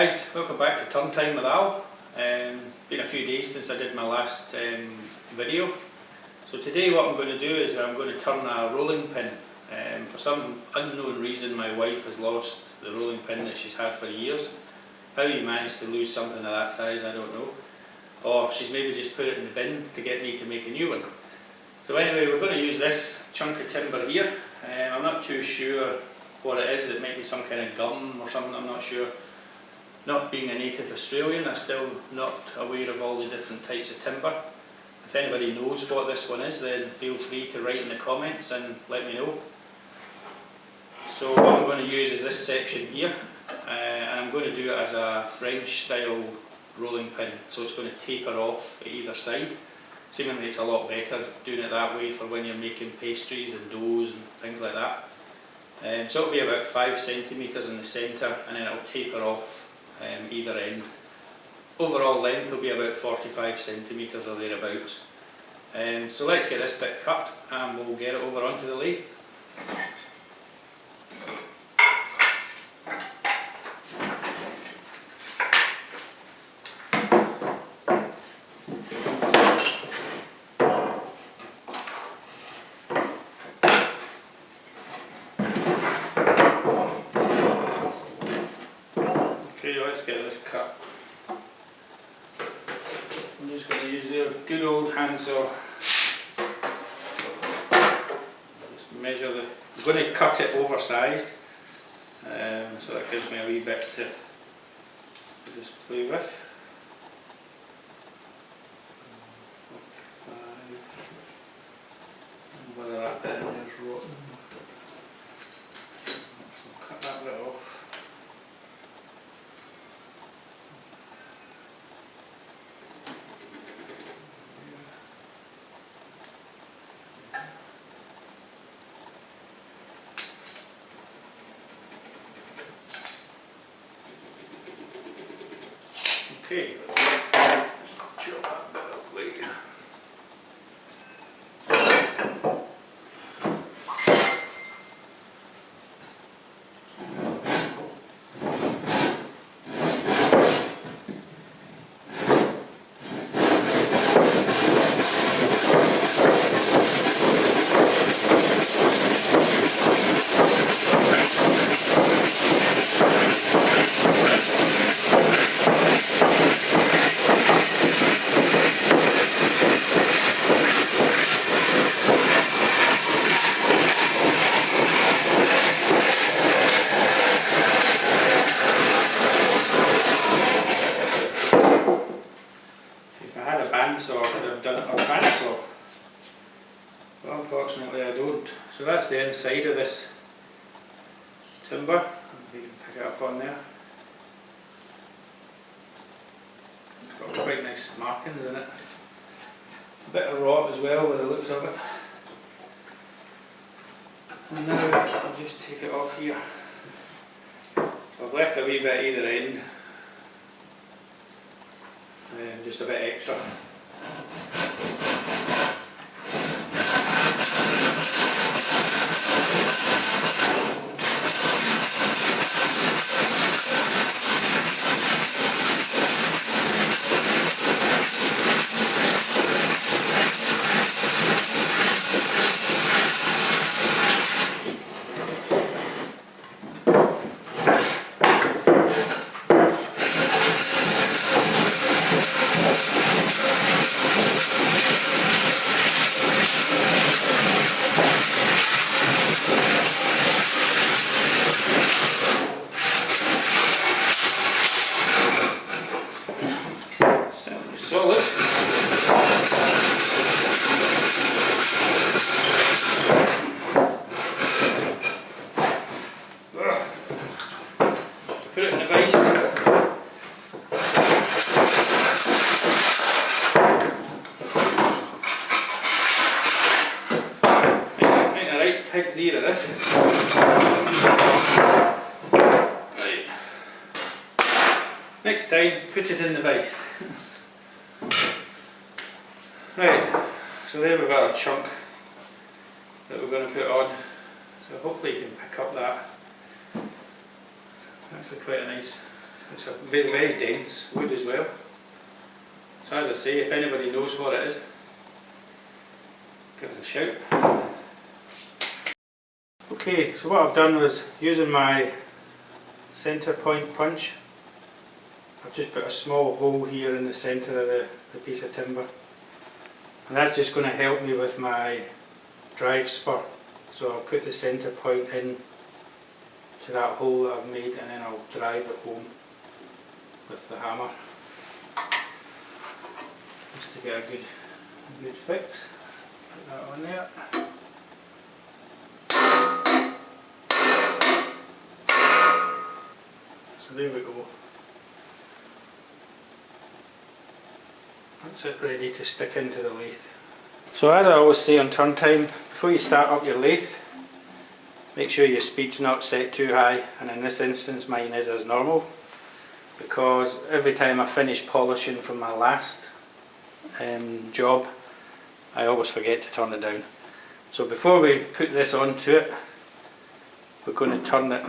guys, welcome back to Turn Time with Al. Been a few days since I did my last video. So today what I'm going to do is I'm going to turn a rolling pin. For some unknown reason my wife has lost the rolling pin that she's had for years. How you managed to lose something of that size I don't know. Or she's maybe just put it in the bin to get me to make a new one. So anyway, we're going to use this chunk of timber here. I'm not too sure what it is. It might be some kind of gum or something, I'm not sure. Not being a native Australian, I'm still not aware of all the different types of timber. If anybody knows what this one is, then feel free to write in the comments and let me know. So what I'm going to use is this section here, and I'm going to do it as a French style rolling pin, so it's going to taper off at either side. Seemingly it's a lot better doing it that way for when you're making pastries and doughs and things like that. So it'll be about 5 centimetres in the centre, and then it'll taper off either end. Overall length will be about 45 centimetres or thereabouts. So let's get this bit cut and we'll get it over onto the lathe. Okay, let's get this cut. I'm just going to use the good old handsaw. Just measure the. I'm going to cut it oversized, so that gives me a wee bit to just play with. 45. Whether that bit in there is rotten. I'll cut that bit off. Okay, let's chop that bit away. Bandsaw, I could have done it on a bandsaw, but unfortunately I don't. So that's the inside of this timber. You can pick it up on there. It's got quite nice markings in it. A bit of rot as well by the looks of it. And now I'll just take it off here. So I've left a wee bit either end. Just a bit extra. Solid. Put it in the vise. Make a right pig's ear of this. Right. Next time, put it in the vise. Right, so there we've got a chunk that we're going to put on, so hopefully you can pick up that. Actually quite a nice It's a very, very dense wood as well. So as I say, if anybody knows what it is, give us a shout. Okay, so what I've done was, using my centre point punch, I've just put a small hole here in the centre of the piece of timber, and that's just going to help me with my drive spur. So I'll put the centre point in to that hole that I've made, and then I'll drive it home with the hammer, just to get a good fix. Put that on there. So there we go. That's it, ready to stick into the lathe. So as I always say on turn time, before you start up your lathe, make sure your speed's not set too high, and in this instance mine is as normal, because every time I finish polishing from my last job, I always forget to turn it down. So before we put this onto it, we're going to turn it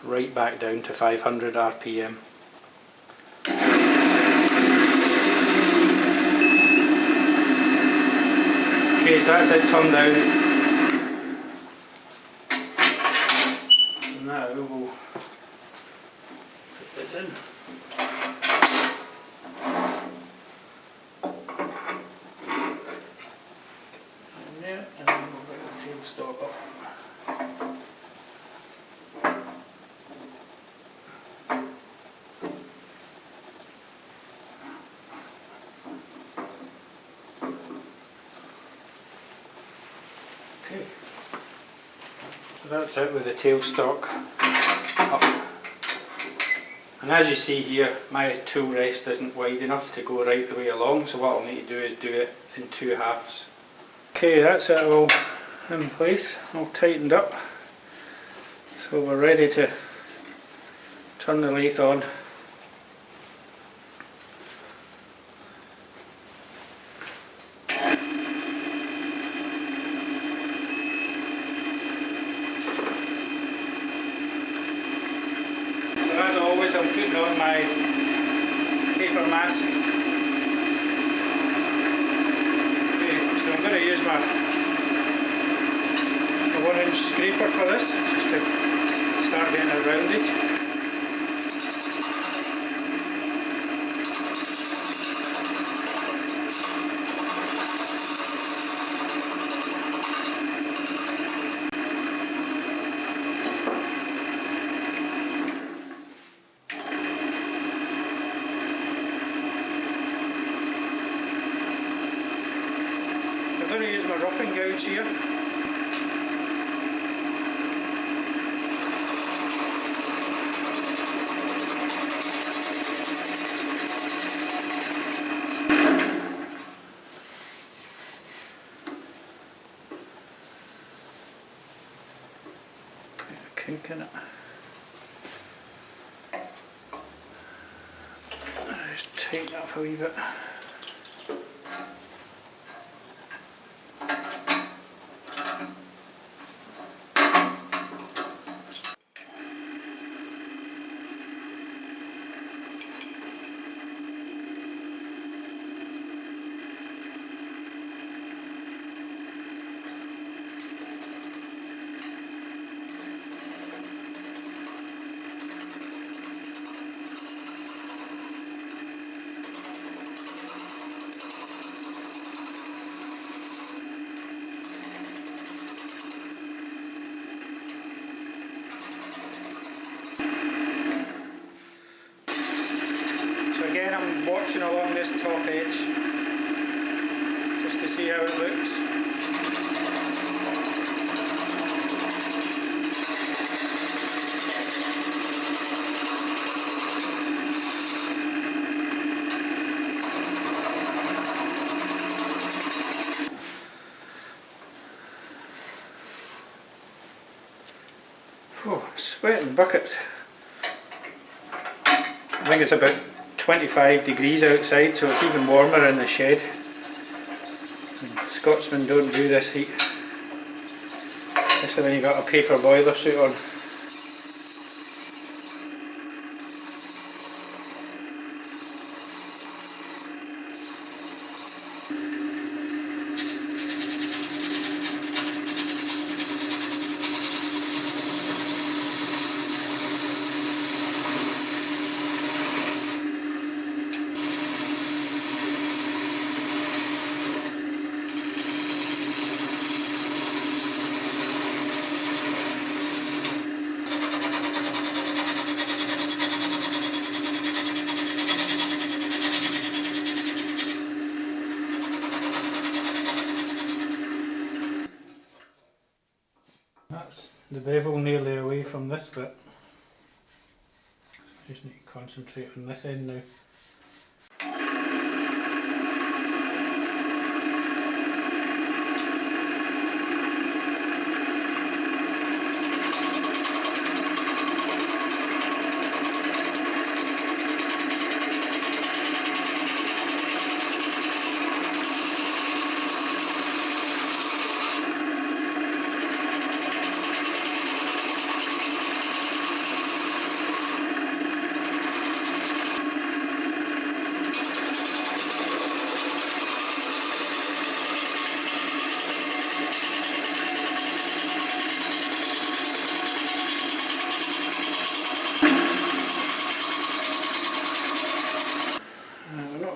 right back down to 500 RPM. Okay, so that's it turned down. So now we'll put this in. In there, and then we'll bring the tailstock up. Okay, so that's it with the tailstock up. And as you see here, my tool rest isn't wide enough to go right the way along, so what I'll need to do is do it in 2 halves. Okay, that's it all in place, all tightened up. So we're ready to turn the lathe on. As always, I'm putting on my paper mask. Okay, so I'm going to use my 1-inch scraper for this, just to start getting it rounded. I'm going to use my roughing gouge here. Kink in it. Just tighten up a wee bit. Again, I'm watching along this top edge just to see how it looks. Oh, sweating buckets. I think it's about 25 degrees outside, so it's even warmer in the shed. And Scotsmen don't do this heat, especially when you've got a paper boiler suit on. the bevel nearly away from this bit. Just need to concentrate on this end now.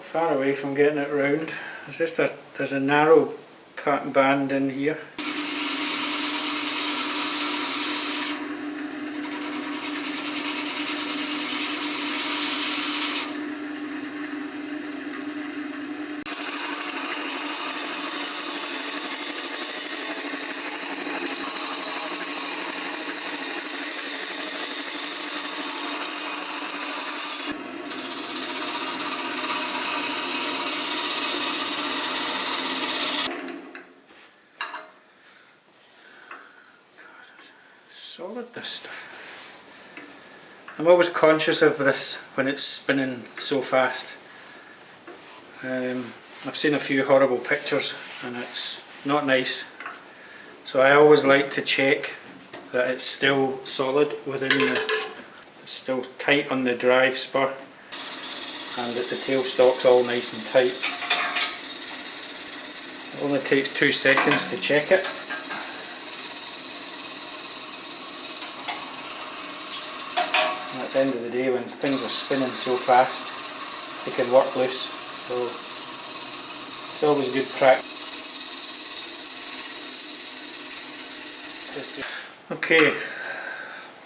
Far away from getting it round. It's just there's a narrow band in here. Solid, this stuff. I'm always conscious of this when it's spinning so fast. I've seen a few horrible pictures and it's not nice. So I always like to check that it's still solid within it's still tight on the drive spur and that the tailstock's all nice and tight. It only takes 2 seconds to check it. At the end of the day, when things are spinning so fast, they can work loose, so it's always good practice. Okay,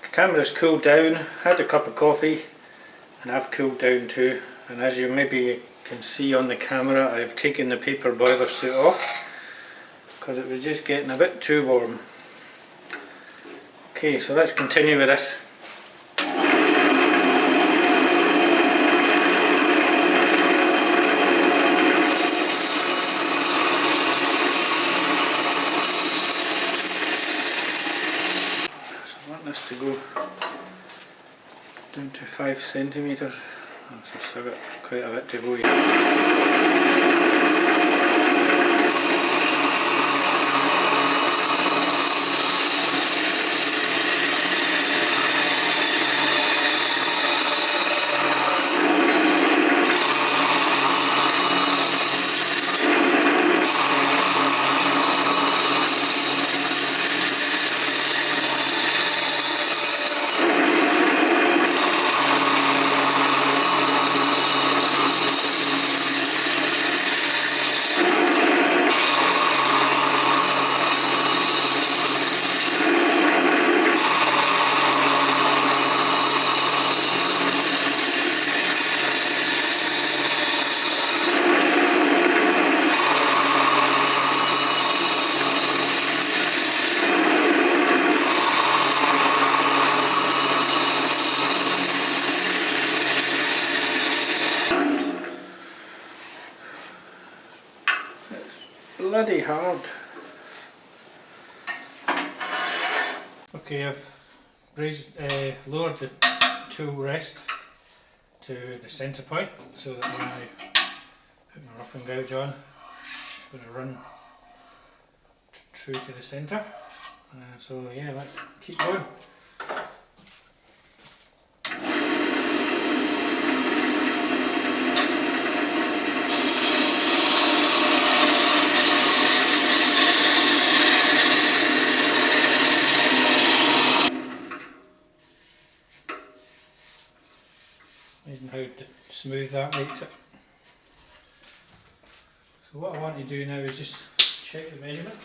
the camera's cooled down, had a cup of coffee, and I've cooled down too, and as you maybe can see on the camera, I've taken the paper boiler suit off because it was just getting a bit too warm. Okay, so let's continue with this. To go down to 5 centimetres. So still got quite a bit to go here. Bloody hard. Okay, I've lowered the tool rest to the centre point so that when I put my roughing gouge on, it's going to run true to the centre. So yeah, let's keep going. Amazing how smooth that makes it. So what I want to do now is just check the measurement.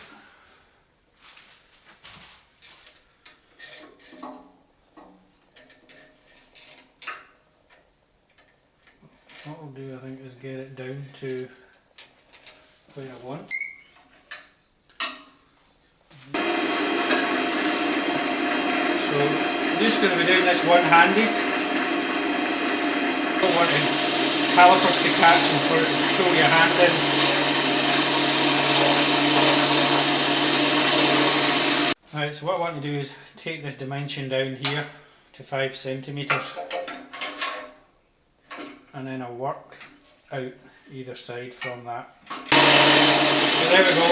What I'll do, I think, is get it down to where I want. So I'm just going to be doing this one-handed. I don't want the calipers to catch and for it to throw your hand in. Right, so what I want to do is take this dimension down here to 5 centimetres, and then I'll work out either side from that. So there we go.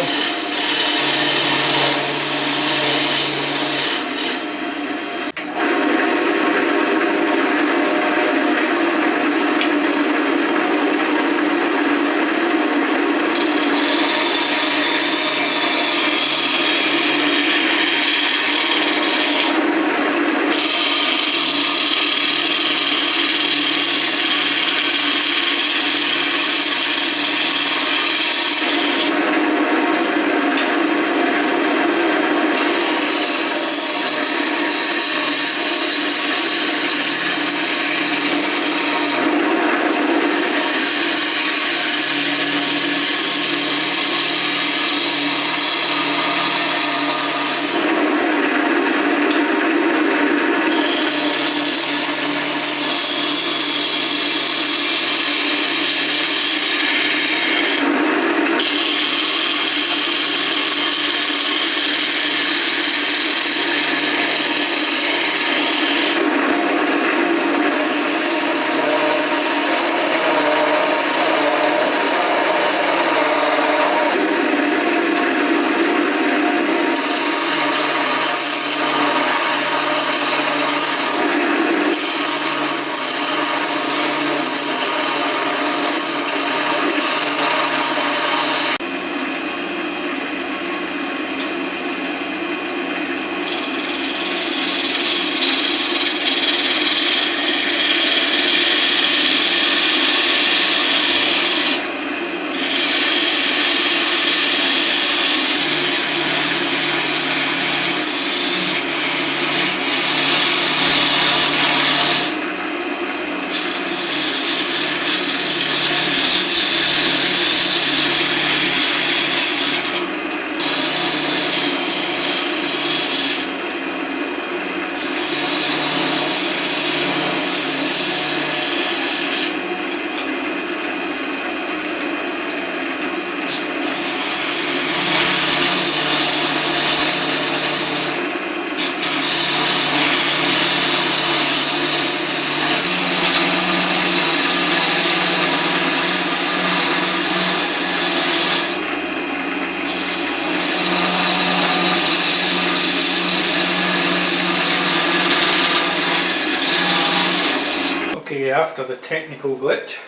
Okay, after the technical glitch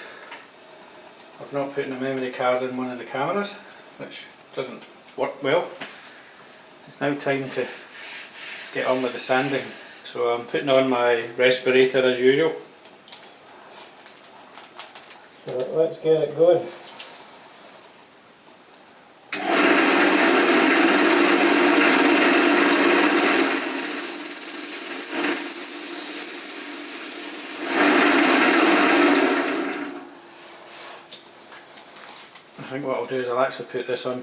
of not putting a memory card in one of the cameras, which doesn't work well, it's now time to get on with the sanding. So I'm putting on my respirator as usual. So let's get it going. I think what I'll do is I'll actually put this on.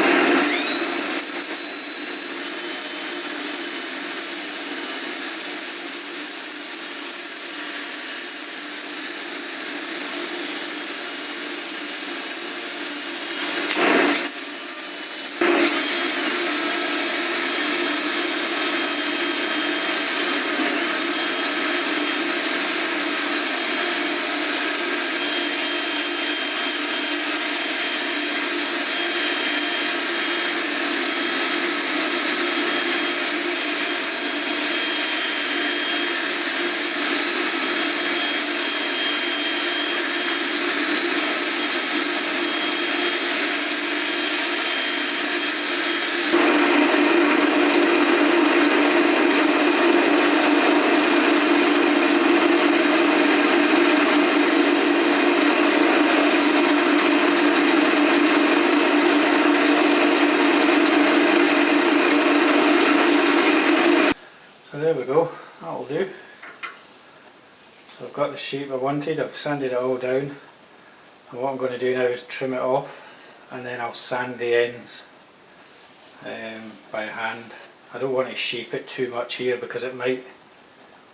So there we go, that'll do. So I've got the shape I wanted, I've sanded it all down, and what I'm going to do now is trim it off, and then I'll sand the ends by hand. I don't want to shape it too much here because it might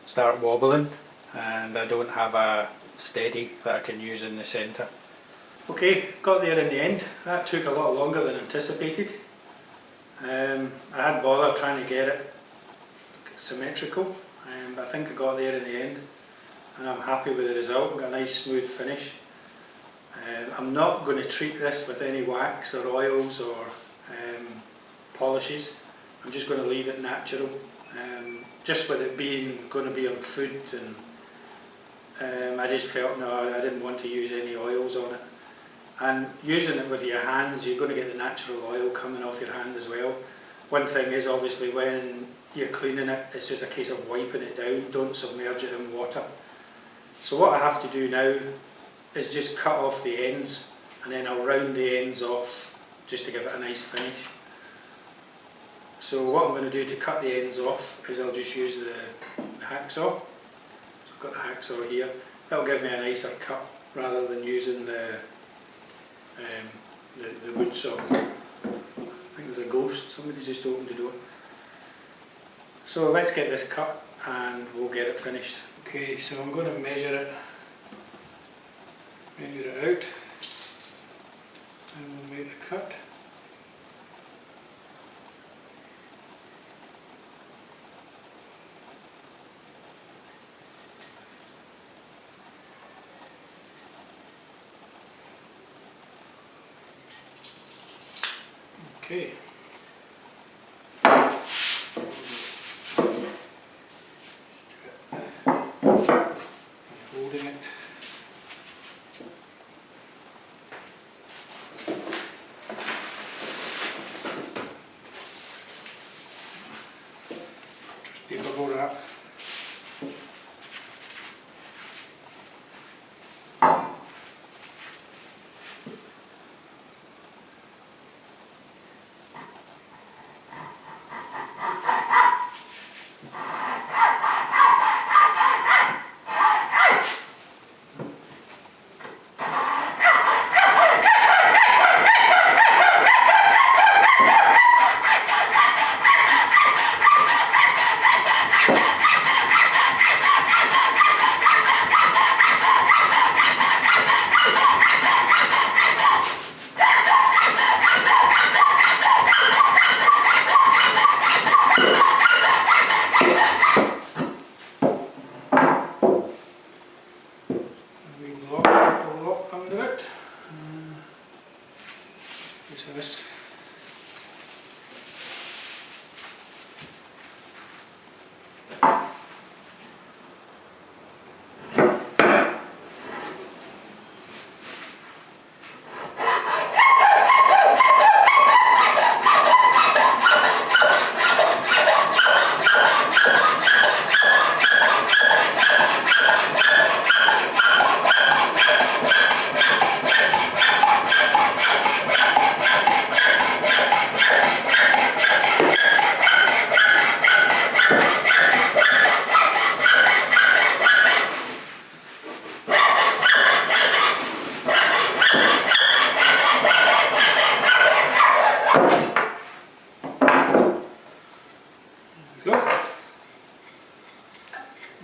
start wobbling, and I don't have a steady that I can use in the centre. Okay, got there in the end. That took a lot longer than anticipated. I had bothered trying to get it symmetrical, but I think I got there in the end, and I'm happy with the result. I've got a nice smooth finish. I'm not going to treat this with any wax or oils or polishes. I'm just going to leave it natural, just with it being going to be on food, and I just felt no, I didn't want to use any oils on it. And using it with your hands, you're going to get the natural oil coming off your hand as well. One thing is obviously when you're cleaning it, it's just a case of wiping it down, don't submerge it in water. So what I have to do now is just cut off the ends, and then I'll round the ends off just to give it a nice finish. So what I'm going to do to cut the ends off is I'll just use the hacksaw. So I've got the hacksaw here. That'll give me a nicer cut rather than using the wood saw. I think there's a ghost, somebody's just opened the door. So let's get this cut and we'll get it finished. Okay, so I'm going to measure it out, and we'll make the cut. Okay. Holding it. Just paper roll wrap.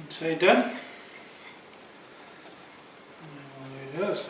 Inside done. And we'll do the other side.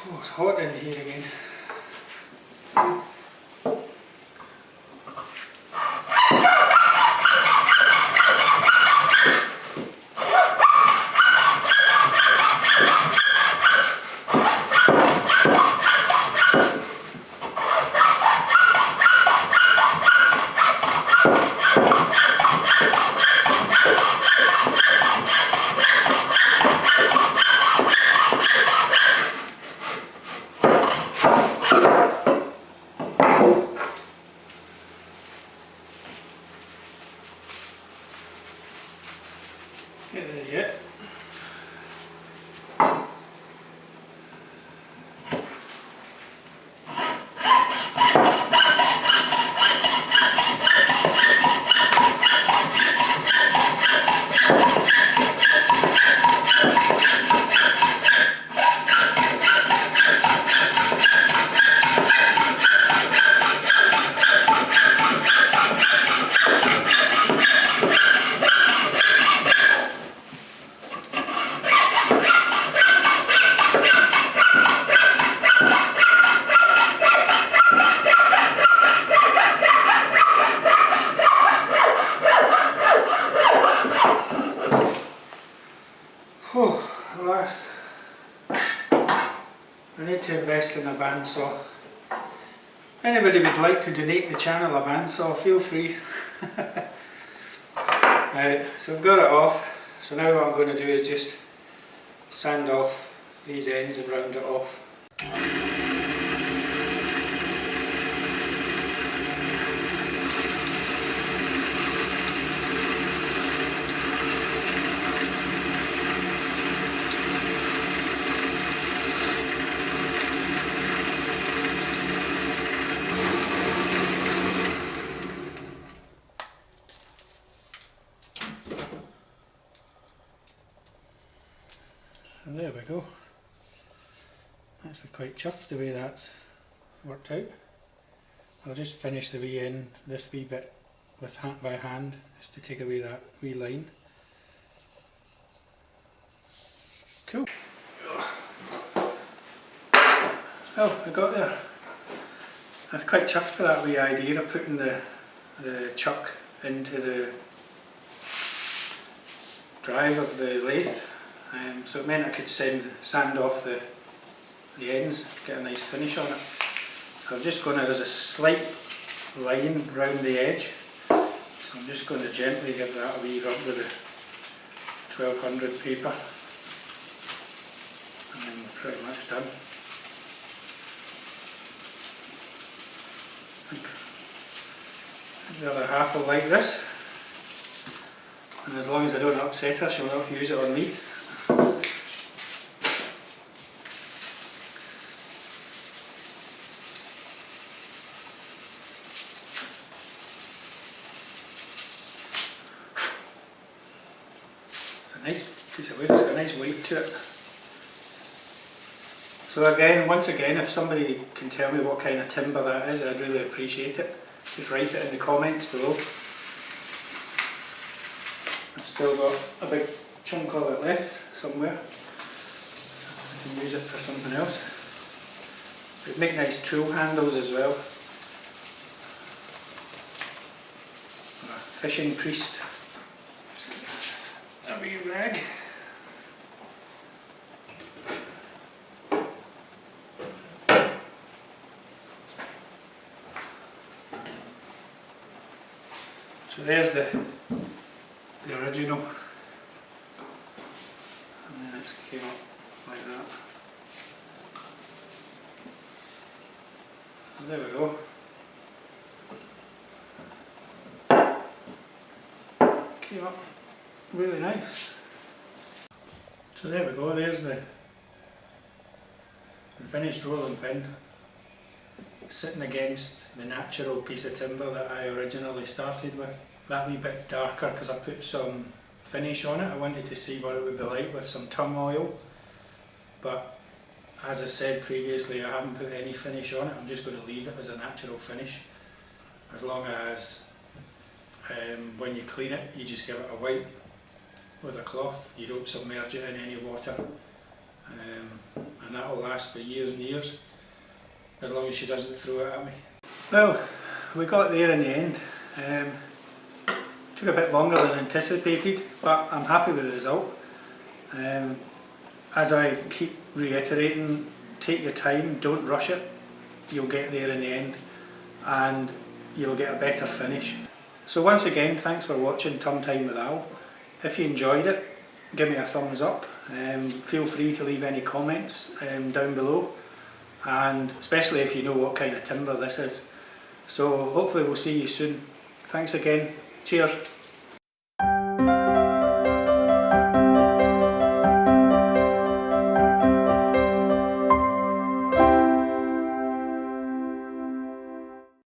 Oh, it's hot in here again. bandsaw. If anybody would like to donate the channel a bandsaw, feel free. Right, so I've got it off. So now what I'm going to do is just sand off these ends and round it off. And there we go. Actually quite chuffed the way that's worked out. I'll just finish the wee end, this wee bit by hand, just to take away that wee line. Cool. Oh, I got there. I was quite chuffed with that wee idea of putting the chuck into the drive of the lathe. So it meant I could sand off the ends, get a nice finish on it. So I'm just going to, there's a slight line round the edge, so I'm just going to gently give that a wee rub with the 1200 paper, and then we're pretty much done. The other half will like this, and as long as I don't upset her, she'll not use it on me. Nice piece of wood, it's got a nice weight to it. So again, once again, if somebody can tell me what kind of timber that is, I'd really appreciate it. Just write it in the comments below. I've still got a big chunk of it left somewhere. I can use it for something else. It'd make nice tool handles as well. A fishing priest. A wee rag. So there's the original, and then it's came up like that. And there we go. Came up really nice. So there we go, there's the finished rolling pin sitting against the natural piece of timber that I originally started with. That wee bit's darker because I put some finish on it. I wanted to see what it would be like with some tung oil, but as I said previously, I haven't put any finish on it. I'm just going to leave it as a natural finish, as long as when you clean it you just give it a wipe with a cloth. You don't submerge it in any water, and that will last for years and years, as long as she doesn't throw it at me. Well, we got there in the end. Took a bit longer than anticipated, but I'm happy with the result. As I keep reiterating, take your time, don't rush it. You'll get there in the end and you'll get a better finish. So once again, thanks for watching Turn Time with Al. If you enjoyed it, give me a thumbs up. Feel free to leave any comments down below, and especially if you know what kind of timber this is. So hopefully we'll see you soon. Thanks again. Cheers.